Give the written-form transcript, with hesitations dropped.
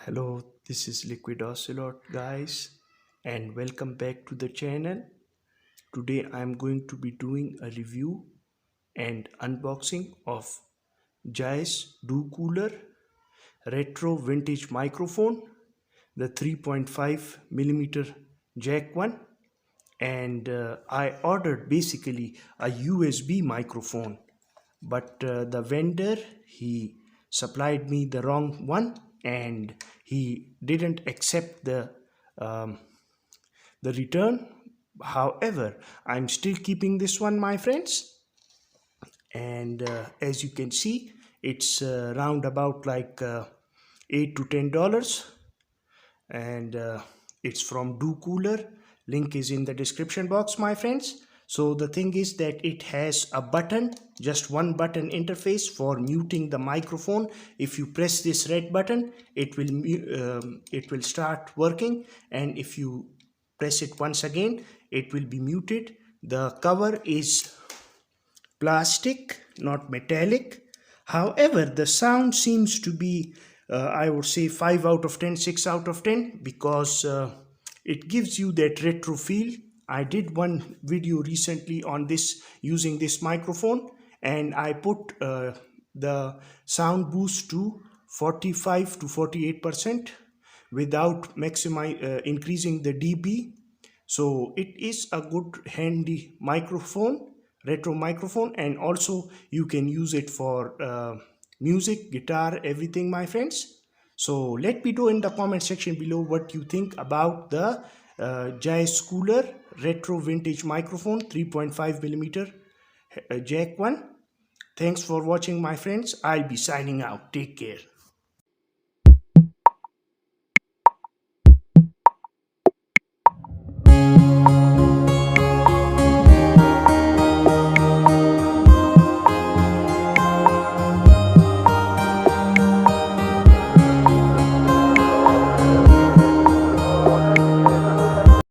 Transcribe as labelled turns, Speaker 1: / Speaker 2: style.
Speaker 1: Hello, this is LiquidOcelot guys, and welcome back to the channel. Today I'm going to be doing a review and unboxing of JIES Docooler retro vintage microphone, the 3.5mm jack one, and I ordered basically a USB microphone, but the vendor, he supplied me the wrong one and he didn't accept um, the return. However, I'm still keeping this one, my friends, and as you can see, it's round about like $8 to $10, and it's from Docooler. Link is in the description box, my friends. So the thing is that it has a button, just one button interface for muting the microphone. If you press this red button, it will start working, and if you press it once again, it will be muted. The cover is plastic, not metallic. However, the sound seems to be, I would say 5 out of 10, 6 out of 10, because it gives you that retro feel. I did one video recently on this using this microphone, and I put the sound boost to 45 to 48% without increasing the dB. So it is a good handy microphone, retro microphone, and also you can use it for music, guitar, everything, my friends. So let me know in the comment section below what you think about the JIES Cooler retro vintage microphone 3.5mm jack one. Thanks for watching, my friends. I'll be signing out. Take care.